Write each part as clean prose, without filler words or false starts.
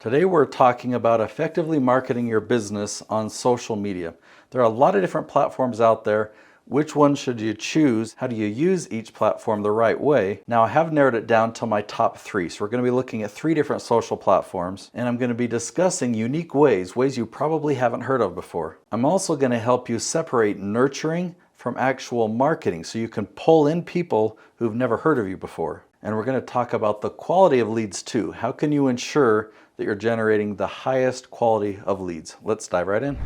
Today we're talking about effectively marketing your business on social media. There are a lot of different platforms out there. Which one should you choose? How do you use each platform the right way? Now I have narrowed it down to my top 3. So we're going to be looking at 3 different social platforms, and I'm going to be discussing unique ways you probably haven't heard of before. I'm also going to help you separate nurturing from actual marketing so you can pull in people who've never heard of you before. And we're going to talk about the quality of leads too. How can you ensure that you're generating the highest quality of leads? Let's dive right in.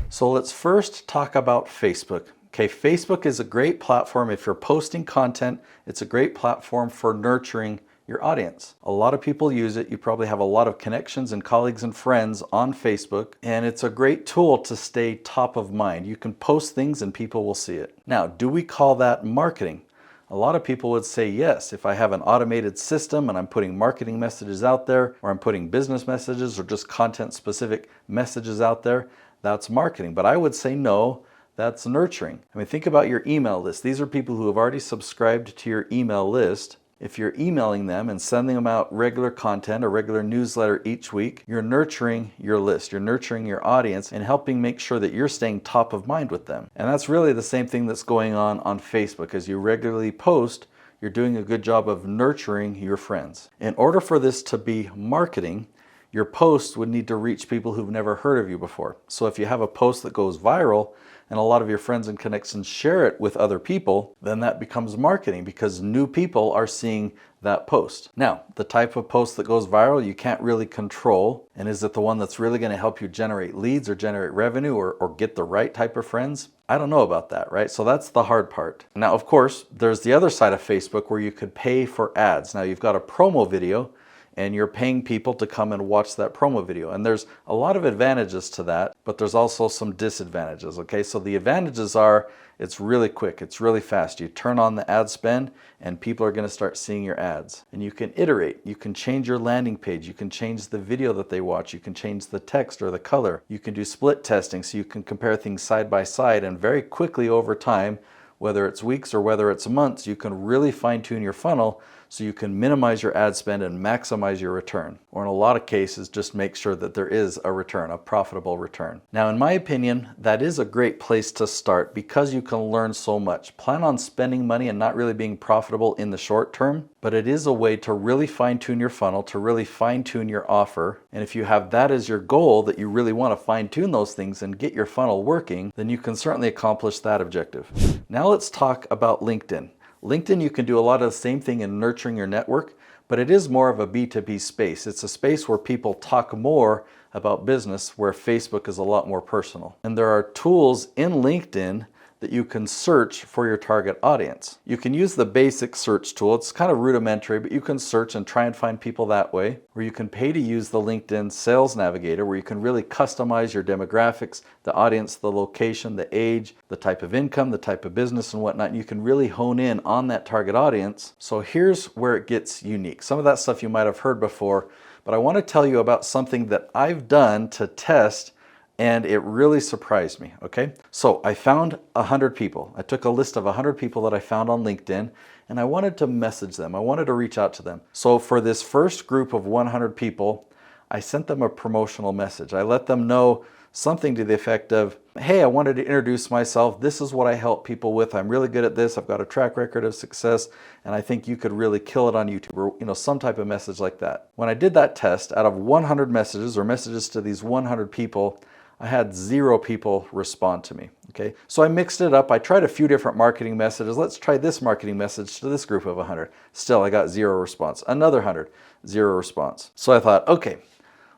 So let's first talk about Facebook. Okay, Facebook is a great platform if you're posting content. It's a great platform for nurturing your audience. A lot of people use it. You probably have a lot of connections and colleagues and friends on Facebook, and it's a great tool to stay top of mind. You can post things and people will see it. Now, do we call that marketing? A lot of people would say yes. If I have an automated system and I'm putting marketing messages out there, or I'm putting business messages or just content specific messages out there, that's marketing. But I would say no, that's nurturing. I mean, think about your email list. These are people who have already subscribed to your email list. If you're emailing them and sending them out regular content or regular newsletter each week, you're nurturing your list, you're nurturing your audience and helping make sure that you're staying top of mind with them. And that's really the same thing that's going on Facebook. As you regularly post, you're doing a good job of nurturing your friends. In order for this to be marketing, your post would need to reach people who've never heard of you before. So if you have a post that goes viral and a lot of your friends and connections share it with other people, then that becomes marketing because new people are seeing that post. Now, the type of post that goes viral, you can't really control. And is it the one that's really going to help you generate leads or generate revenue or get the right type of friends? I don't know about that, right? So that's the hard part. Now, of course, there's the other side of Facebook where you could pay for ads. Now, you've got a promo video and you're paying people to come and watch that promo video. And there's a lot of advantages to that, but there's also some disadvantages, okay? So the advantages are it's really quick, it's really fast. You turn on the ad spend and people are gonna start seeing your ads. And you can iterate, you can change your landing page, you can change the video that they watch, you can change the text or the color. You can do split testing so you can compare things side by side, and very quickly over time, whether it's weeks or whether it's months, you can really fine-tune your funnel so you can minimize your ad spend and maximize your return. Or in a lot of cases, just make sure that there is a return, a profitable return. Now, in my opinion, that is a great place to start because you can learn so much. Plan on spending money and not really being profitable in the short term, but it is a way to really fine-tune your funnel, to really fine-tune your offer. And if you have that as your goal, that you really want to fine-tune those things and get your funnel working, then you can certainly accomplish that objective. Now let's talk about LinkedIn. LinkedIn, you can do a lot of the same thing in nurturing your network, but it is more of a B2B space. It's a space where people talk more about business, where Facebook is a lot more personal. And there are tools in LinkedIn that you can search for your target audience. You can use the basic search tool. It's kind of rudimentary, but you can search and try and find people that way. Or you can pay to use the LinkedIn Sales Navigator, where you can really customize your demographics, the audience, the location, the age, the type of income, the type of business and whatnot. And you can really hone in on that target audience. So here's where it gets unique. Some of that stuff you might have heard before, but I want to tell you about something that I've done to test, and it really surprised me, okay? So I found 100 people. I took a list of 100 people that I found on LinkedIn, and I wanted to message them. I wanted to reach out to them. So for this first group of 100 people, I sent them a promotional message. I let them know something to the effect of, hey, I wanted to introduce myself. This is what I help people with. I'm really good at this. I've got a track record of success, and I think you could really kill it on YouTube, or some type of message like that. When I did that test, out of 100 messages or messages to these 100 people, I had 0 people respond to me, okay? So I mixed it up. I tried a few different marketing messages. Let's try this marketing message to this group of 100. Still, I got 0 response. Another 100, 0 response. So I thought, okay,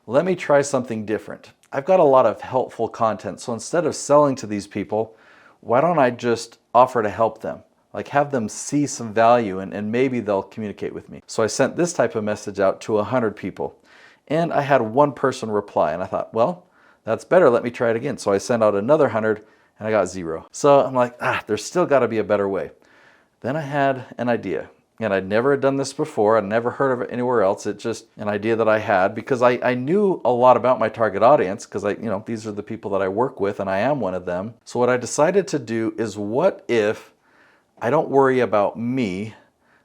let me try something different. I've got a lot of helpful content. So instead of selling to these people, why don't I just offer to help them? Like have them see some value and maybe they'll communicate with me. So I sent this type of message out to 100 people. And I had 1 person reply. And I thought, well, that's better, let me try it again. So I sent out another 100 and I got 0. So I'm like, there's still gotta be a better way. Then I had an idea. And I'd never done this before. I'd never heard of it anywhere else. It's just an idea that I had because I knew a lot about my target audience because these are the people that I work with and I am one of them. So what I decided to do is, what if I don't worry about me,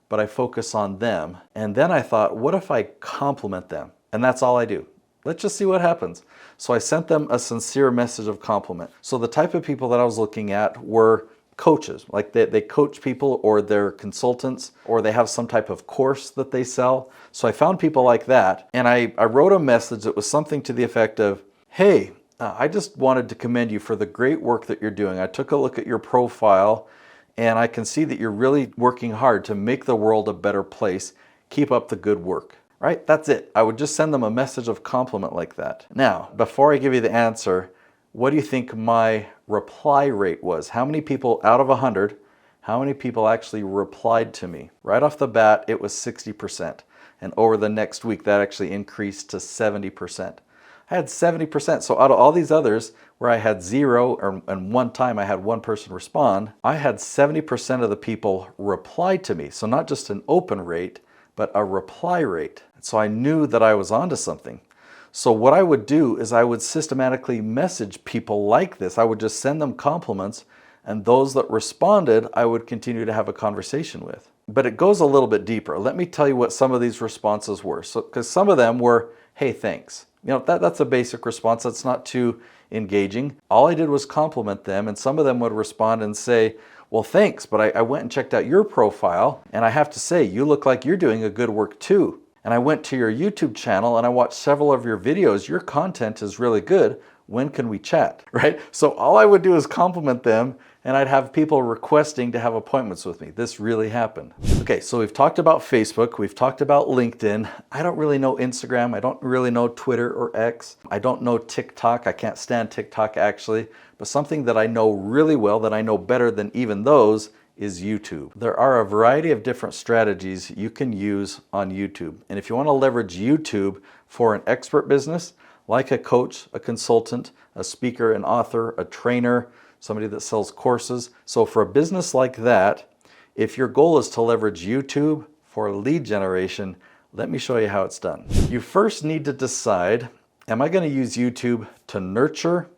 but I focus on them? And then I thought, what if I compliment them? And that's all I do. Let's just see what happens. So I sent them a sincere message of compliment. So the type of people that I was looking at were coaches, like they coach people, or they're consultants, or they have some type of course that they sell. So I found people like that, and I wrote a message that was something to the effect of, hey, I just wanted to commend you for the great work that you're doing. I took a look at your profile, and I can see that you're really working hard to make the world a better place. Keep up the good work. Right? That's it. I would just send them a message of compliment like that. Now, before I give you the answer, what do you think my reply rate was? How many people out of 100, how many people actually replied to me? Right off the bat, it was 60%. And over the next week, that actually increased to 70%. I had 70%. So out of all these others where I had zero, and one time I had one person respond, I had 70% of the people reply to me. So not just an open rate, but a reply rate. So I knew that I was onto something. So what I would do is I would systematically message people like this. I would just send them compliments, and those that responded, I would continue to have a conversation with. But it goes a little bit deeper. Let me tell you what some of these responses were. So, because some of them were, hey, thanks. That's a basic response. That's not too engaging. All I did was compliment them, and some of them would respond and say, well, thanks, but I went and checked out your profile, and I have to say, you look like you're doing a good work too. And I went to your YouTube channel and I watched several of your videos. Your content is really good. When can we chat? Right? So all I would do is compliment them, and I'd have people requesting to have appointments with me. This really happened. Okay, so we've talked about Facebook. We've talked about LinkedIn. I don't really know Instagram. I don't really know Twitter or X. I don't know TikTok. I can't stand TikTok actually. But something that I know really well, that I know better than even those, is YouTube. There are a variety of different strategies you can use on YouTube. And if you want to leverage YouTube for an expert business, like a coach, a consultant, a speaker, an author, a trainer, somebody that sells courses. So for a business like that, if your goal is to leverage YouTube for lead generation, let me show you how it's done. You first need to decide, am I going to use YouTube to nurture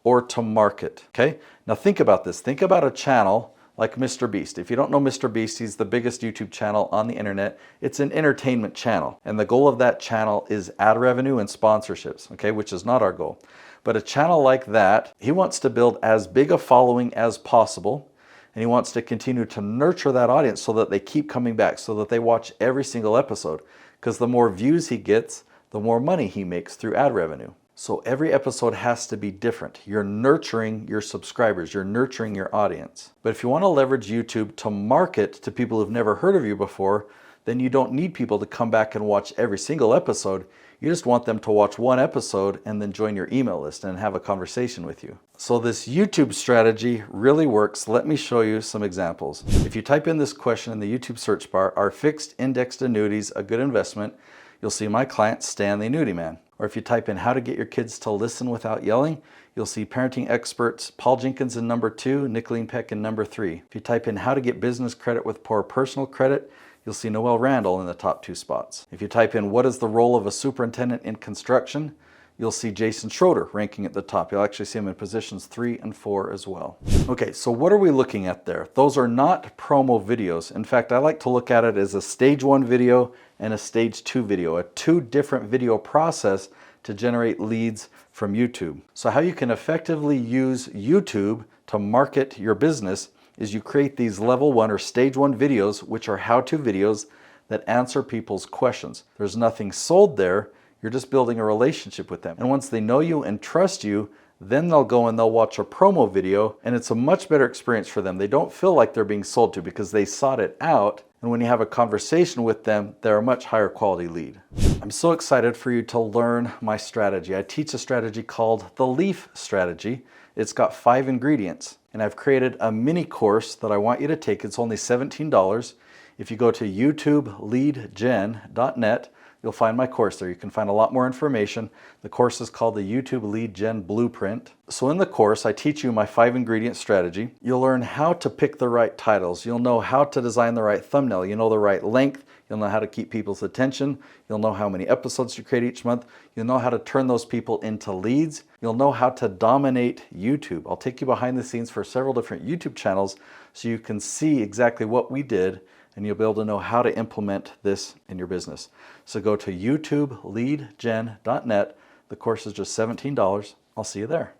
or to market? Okay? Now think about this. Think about a channel like Mr. Beast. If you don't know Mr. Beast, he's the biggest YouTube channel on the internet. It's an entertainment channel. And the goal of that channel is ad revenue and sponsorships, okay, which is not our goal. But a channel like that, he wants to build as big a following as possible. And he wants to continue to nurture that audience so that they keep coming back, so that they watch every single episode. Because the more views he gets, the more money he makes through ad revenue. So every episode has to be different. You're nurturing your subscribers, you're nurturing your audience. But if you want to leverage YouTube to market to people who've never heard of you before, then you don't need people to come back and watch every single episode. You just want them to watch one episode and then join your email list and have a conversation with you. So this YouTube strategy really works. Let me show you some examples. If you type in this question in the YouTube search bar, are fixed indexed annuities a good investment? You'll see my client, Stan the Annuity Man. Or if you type in how to get your kids to listen without yelling, you'll see parenting experts Paul Jenkins in number 2, Nicolene Peck in number 3. If you type in how to get business credit with poor personal credit, you'll see Noelle Randall in the top 2 spots. If you type in what is the role of a superintendent in construction, you'll see Jason Schroeder ranking at the top. You'll actually see him in positions 3 and 4 as well. Okay, so what are we looking at there? Those are not promo videos. In fact, I like to look at it as a stage 1 video and a stage 2 video, a 2 different video process to generate leads from YouTube. So how you can effectively use YouTube to market your business is you create these level 1 or stage 1 videos, which are how-to videos that answer people's questions. There's nothing sold there. You're just building a relationship with them. And once they know you and trust you, then they'll go and they'll watch a promo video, and it's a much better experience for them. They don't feel like they're being sold to because they sought it out. And when you have a conversation with them, they're a much higher quality lead. I'm so excited for you to learn my strategy. I teach a strategy called the LEAF strategy. It's got 5 ingredients. And I've created a mini course that I want you to take. It's only $17. If you go to youtubeleadgen.net, you'll find my course there. You can find a lot more information. The course is called the YouTube Lead Gen Blueprint. So in the course, I teach you my 5-ingredient strategy. You'll learn how to pick the right titles. You'll know how to design the right thumbnail. You know the right length. You'll know how to keep people's attention. You'll know how many episodes to create each month. You'll know how to turn those people into leads. You'll know how to dominate YouTube. I'll take you behind the scenes for several different YouTube channels so you can see exactly what we did, and you'll be able to know how to implement this in your business. So go to youtubeleadgen.net. The course is just $17. I'll see you there.